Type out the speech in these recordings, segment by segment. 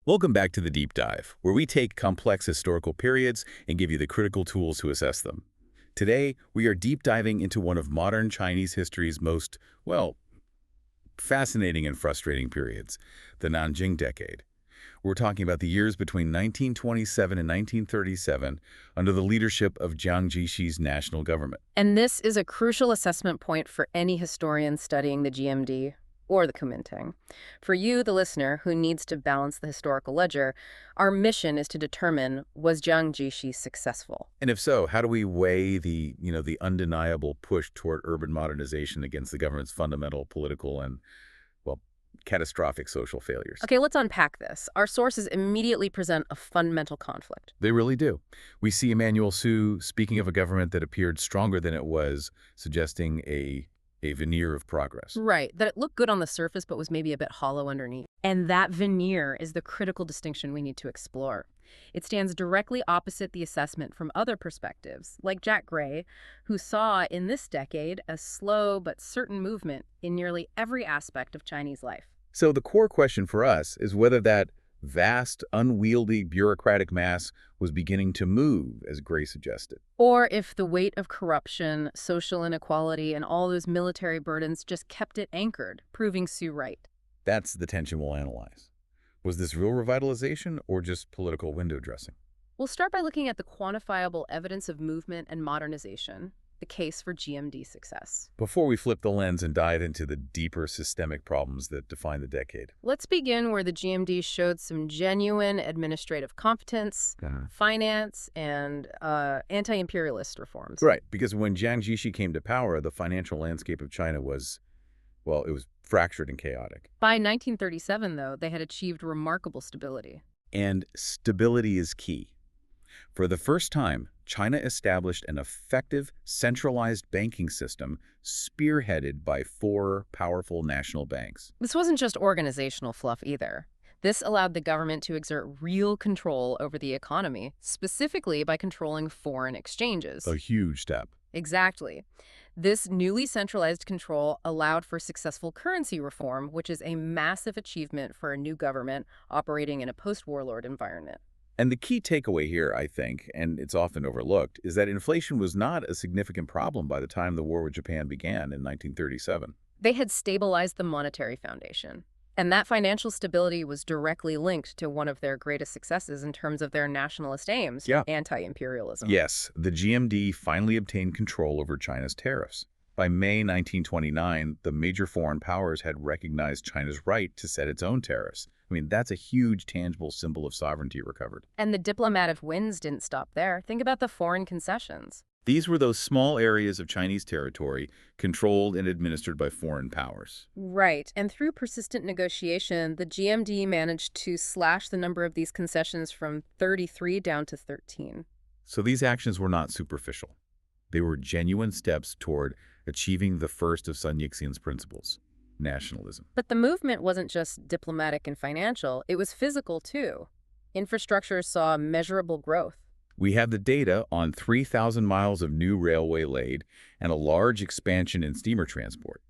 Welcome back to the Deep Dive, where we take complex historical periods and give you the critical tools to assess them. Today, we are deep diving into one of modern Chinese history's most, well, fascinating and frustrating periods, the Nanjing Decade. We're talking about the years between 1927 and 1937 under the leadership of Jiang Jishi's national government. And this is a crucial assessment point for any historian studying the GMD or the Kuomintang. For you, the listener, who needs to balance the historical ledger, our mission is to determine, was Jiang Jishi successful? And if so, how do we weigh the undeniable push toward urban modernization against the government's fundamental political and, well, catastrophic social failures? Okay, let's unpack this. Our sources immediately present a fundamental conflict. They really do. We see Emmanuel Su speaking of a government that appeared stronger than it was, suggesting a veneer of progress. Right, that it looked good on the surface but was maybe a bit hollow underneath. And that veneer is the critical distinction we need to explore. It stands directly opposite the assessment from other perspectives, like Jack Gray, who saw in this decade a slow but certain movement in nearly every aspect of Chinese life. So the core question for us is whether that vast, unwieldy bureaucratic mass was beginning to move, as Gray suggested. Or if the weight of corruption, social inequality, and all those military burdens just kept it anchored, proving Su right. That's the tension we'll analyze. Was this real revitalization or just political window dressing? We'll start by looking at the quantifiable evidence of movement and modernization, the case for GMD success. Before we flip the lens and dive into the deeper systemic problems that define the decade. Let's begin where the GMD showed some genuine administrative competence, finance, and anti-imperialist reforms. Right, because when Jiang Jishi came to power, the financial landscape of China was, well, it was fractured and chaotic. By 1937, though, they had achieved remarkable stability. And stability is key. For the first time, China established an effective, centralized banking system spearheaded by four powerful national banks. This wasn't just organizational fluff either. This allowed the government to exert real control over the economy, specifically by controlling foreign exchanges. A huge step. Exactly. This newly centralized control allowed for successful currency reform, which is a massive achievement for a new government operating in a post-warlord environment. And the key takeaway here, I think, and it's often overlooked, is that inflation was not a significant problem by the time the war with Japan began in 1937. They had stabilized the monetary foundation. And that financial stability was directly linked to one of their greatest successes in terms of their nationalist aims, anti-imperialism. Yes, the GMD finally obtained control over China's tariffs. By May 1929, the major foreign powers had recognized China's right to set its own tariffs. I mean, that's a huge, tangible symbol of sovereignty recovered. And the diplomatic wins didn't stop there. Think about the foreign concessions. These were those small areas of Chinese territory controlled and administered by foreign powers. Right. And through persistent negotiation, the GMD managed to slash the number of these concessions from 33 down to 13. So these actions were not superficial. They were genuine steps toward achieving the first of Sun Yat-sen's principles, nationalism. But the movement wasn't just diplomatic and financial, it was physical too. Infrastructure saw measurable growth. We have the data on 3,000 miles of new railway laid and a large expansion in steamer transport.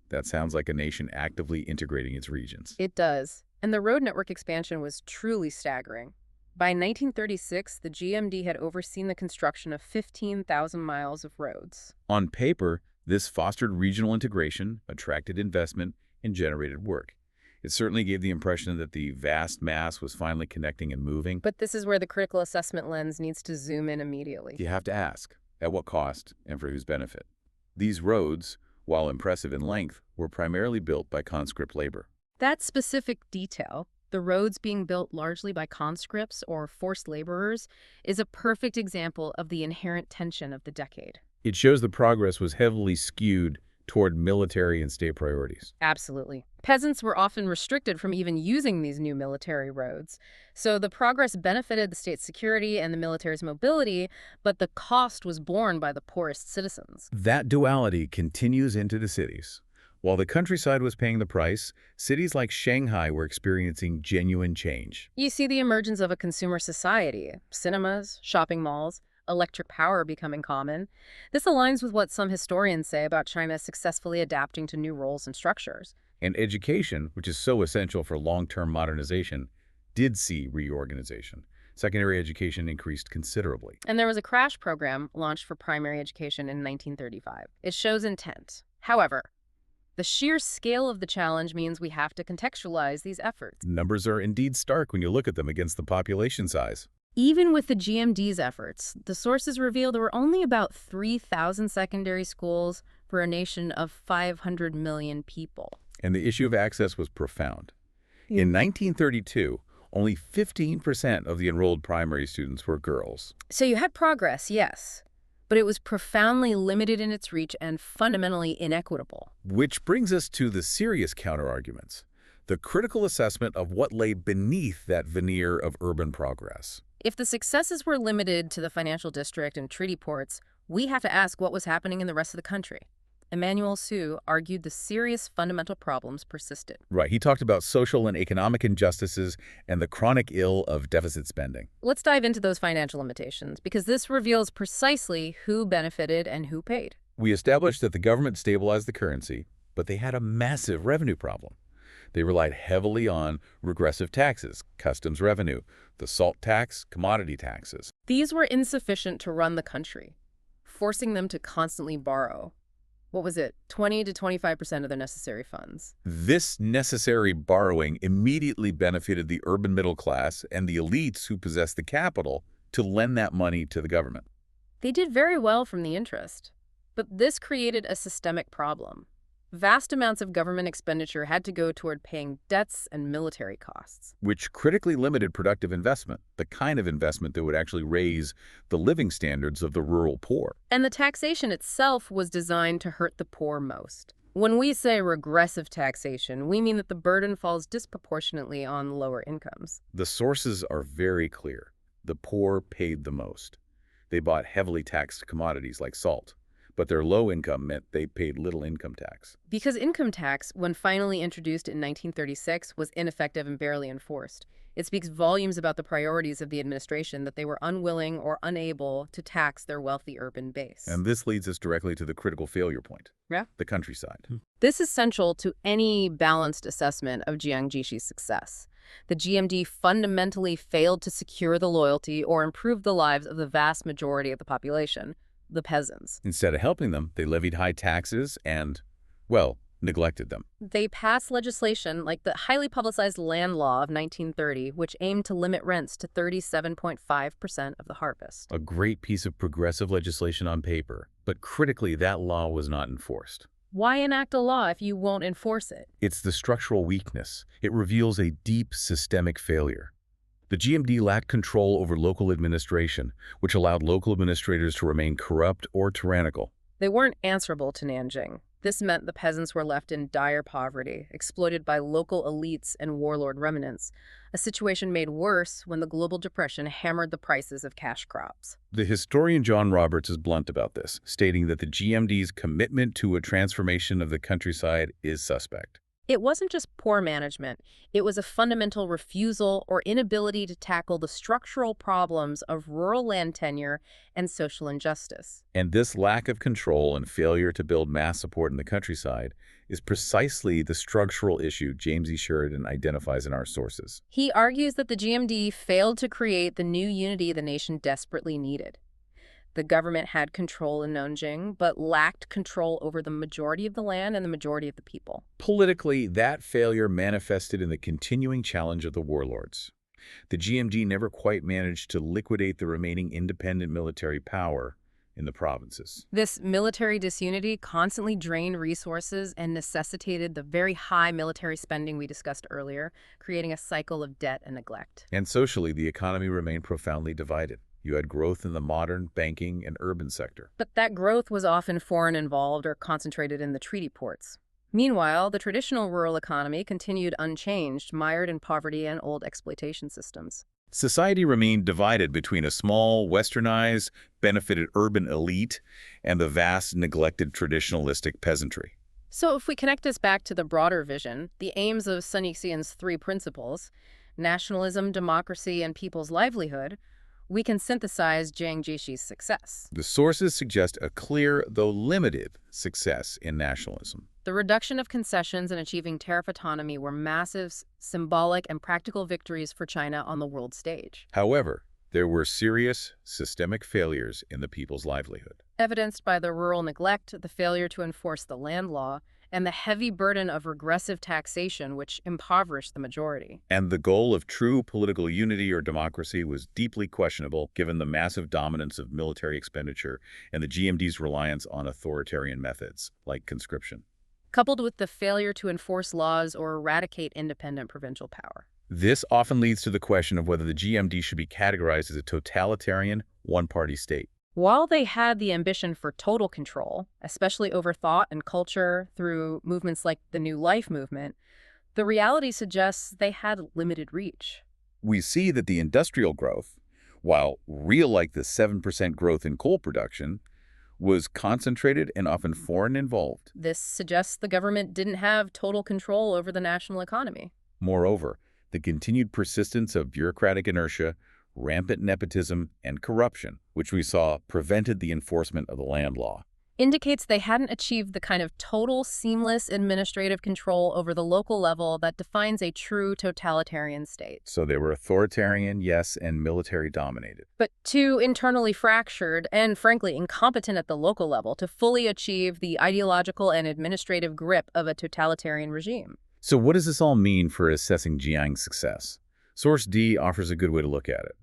That sounds like a nation actively integrating its regions. It does. And the road network expansion was truly staggering. By 1936, the GMD had overseen the construction of 15,000 miles of roads. On paper, this fostered regional integration, attracted investment, and generated work. It certainly gave the impression that the vast mass was finally connecting and moving. But this is where the critical assessment lens needs to zoom in immediately. You have to ask, at what cost and for whose benefit? These roads, while impressive in length, were primarily built by conscript labor. That specific detail, the roads being built largely by conscripts or forced laborers, is a perfect example of the inherent tension of the decade. It shows the progress was heavily skewed toward military and state priorities. Absolutely. Peasants were often restricted from even using these new military roads. So the progress benefited the state's security and the military's mobility, but the cost was borne by the poorest citizens. That duality continues into the cities. While the countryside was paying the price, cities like Shanghai were experiencing genuine change. You see the emergence of a consumer society, cinemas, shopping malls, electric power becoming common. This aligns with what some historians say about China successfully adapting to new roles and structures. And education, which is so essential for long-term modernization, did see reorganization. Secondary education increased considerably. And there was a crash program launched for primary education in 1935. It shows intent. However, the sheer scale of the challenge means we have to contextualize these efforts. Numbers are indeed stark when you look at them against the population size. Even with the GMD's efforts, the sources reveal there were only about 3,000 secondary schools for a nation of 500 million people. And the issue of access was profound. In 1932, only 15% of the enrolled primary students were girls. So you had progress, yes, but it was profoundly limited in its reach and fundamentally inequitable. Which brings us to the serious counterarguments, the critical assessment of what lay beneath that veneer of urban progress. If the successes were limited to the financial district and treaty ports, we have to ask what was happening in the rest of the country. Emmanuel Su argued the serious fundamental problems persisted. Right, he talked about social and economic injustices and the chronic ill of deficit spending. Let's dive into those financial limitations, because this reveals precisely who benefited and who paid. We established that the government stabilized the currency, but they had a massive revenue problem. They relied heavily on regressive taxes, customs revenue, the salt tax, commodity taxes. These were insufficient to run the country, forcing them to constantly borrow. What was it, 20 to 25% of their necessary funds? This necessary borrowing immediately benefited the urban middle class and the elites who possessed the capital to lend that money to the government. They did very well from the interest, but this created a systemic problem. Vast amounts of government expenditure had to go toward paying debts and military costs, which critically limited productive investment, the kind of investment that would actually raise the living standards of the rural poor. And the taxation itself was designed to hurt the poor most. When we say regressive taxation, we mean that the burden falls disproportionately on lower incomes. The sources are very clear. The poor paid the most. They bought heavily taxed commodities like salt, but their low income meant they paid little income tax. Because income tax, when finally introduced in 1936, was ineffective and barely enforced. It speaks volumes about the priorities of the administration that they were unwilling or unable to tax their wealthy urban base. And this leads us directly to the critical failure point. Yeah? The countryside. This is central to any balanced assessment of Jiang Jishi's success. The GMD fundamentally failed to secure the loyalty or improve the lives of the vast majority of the population, the peasants. Instead of helping them, they levied high taxes and, well, neglected them. They passed legislation like the highly publicized Land Law of 1930, which aimed to limit rents to 37.5% of the harvest. A great piece of progressive legislation on paper, but critically, that law was not enforced. Why enact a law if you won't enforce it? It's the structural weakness. It reveals a deep systemic failure. The GMD lacked control over local administration, which allowed local administrators to remain corrupt or tyrannical. They weren't answerable to Nanjing. This meant the peasants were left in dire poverty, exploited by local elites and warlord remnants, a situation made worse when the global depression hammered the prices of cash crops. The historian John Roberts is blunt about this, stating that the GMD's commitment to a transformation of the countryside is suspect. It wasn't just poor management. It was a fundamental refusal or inability to tackle the structural problems of rural land tenure and social injustice. And this lack of control and failure to build mass support in the countryside is precisely the structural issue James E. Sheridan identifies in our sources. He argues that the GMD failed to create the new unity the nation desperately needed. The government had control in Nanjing, but lacked control over the majority of the land and the majority of the people. Politically, that failure manifested in the continuing challenge of the warlords. The GMD never quite managed to liquidate the remaining independent military power in the provinces. This military disunity constantly drained resources and necessitated the very high military spending we discussed earlier, creating a cycle of debt and neglect. And socially, the economy remained profoundly divided. You had growth in the modern, banking, and urban sector. But that growth was often foreign involved or concentrated in the treaty ports. Meanwhile, the traditional rural economy continued unchanged, mired in poverty and old exploitation systems. Society remained divided between a small, westernized, benefited urban elite and the vast, neglected traditionalistic peasantry. So if we connect this back to the broader vision, the aims of Sun Yat-sen's three principles, nationalism, democracy, and people's livelihood, we can synthesize Jiang Jishi's success. The sources suggest a clear, though limited, success in nationalism. The reduction of concessions and achieving tariff autonomy were massive, symbolic, and practical victories for China on the world stage, However, there were serious, systemic failures in the people's livelihood. evidenced by the rural neglect, the failure to enforce the land law, and the heavy burden of regressive taxation which impoverished the majority. And the goal of true political unity or democracy was deeply questionable given the massive dominance of military expenditure and the GMD's reliance on authoritarian methods, like conscription. Coupled with the failure to enforce laws or eradicate independent provincial power. This often leads to the question of whether the GMD should be categorized as a totalitarian, one-party state. While they had the ambition for total control, especially over thought and culture through movements like the New Life movement, the reality suggests they had limited reach. We see that the industrial growth, while real like the 7% growth in coal production, was concentrated and often foreign involved. This suggests the government didn't have total control over the national economy. Moreover, the continued persistence of bureaucratic inertia, rampant nepotism, and corruption, which we saw prevented the enforcement of the land law. Indicates they hadn't achieved the kind of total, seamless administrative control over the local level that defines a true totalitarian state. So they were authoritarian, yes, and military-dominated. But too internally fractured and, frankly, incompetent at the local level to fully achieve the ideological and administrative grip of a totalitarian regime. So what does this all mean for assessing Jiang's success? Source D offers a good way to look at it.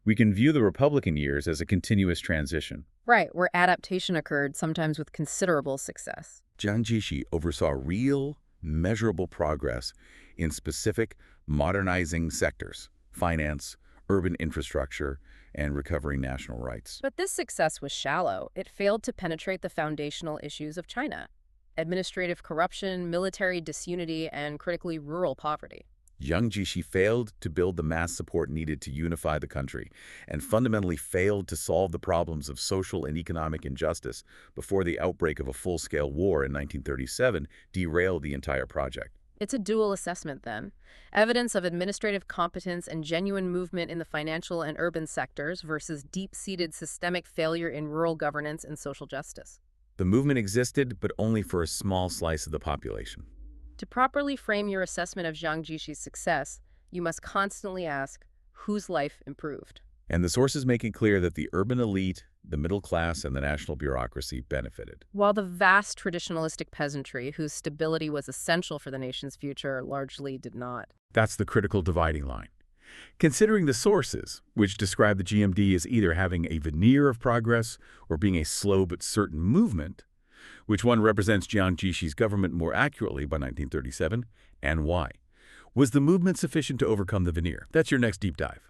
We can view the Republican years as a continuous transition. Right, where adaptation occurred, sometimes with considerable success. Jiang Jieshi oversaw real, measurable progress in specific, modernizing sectors: finance, urban infrastructure, and recovering national rights. But this success was shallow. It failed to penetrate the foundational issues of China: administrative corruption, military disunity, and critically rural poverty. Jiang Jieshi failed to build the mass support needed to unify the country and fundamentally failed to solve the problems of social and economic injustice before the outbreak of a full-scale war in 1937 derailed the entire project. It's a dual assessment, then. Evidence of administrative competence and genuine movement in the financial and urban sectors versus deep-seated systemic failure in rural governance and social justice. The movement existed, but only for a small slice of the population. To properly frame your assessment of Jiang Jiexi's success, you must constantly ask, whose life improved? And the sources make it clear that the urban elite, the middle class, and the national bureaucracy benefited, While the vast traditionalistic peasantry, whose stability was essential for the nation's future, largely did not. That's the critical dividing line. Considering the sources, which describe the GMD as either having a veneer of progress or being a slow but certain movement, which one represents Jiang Jieshi's government more accurately by 1937, and why? Was the movement sufficient to overcome the veneer? That's your next deep dive.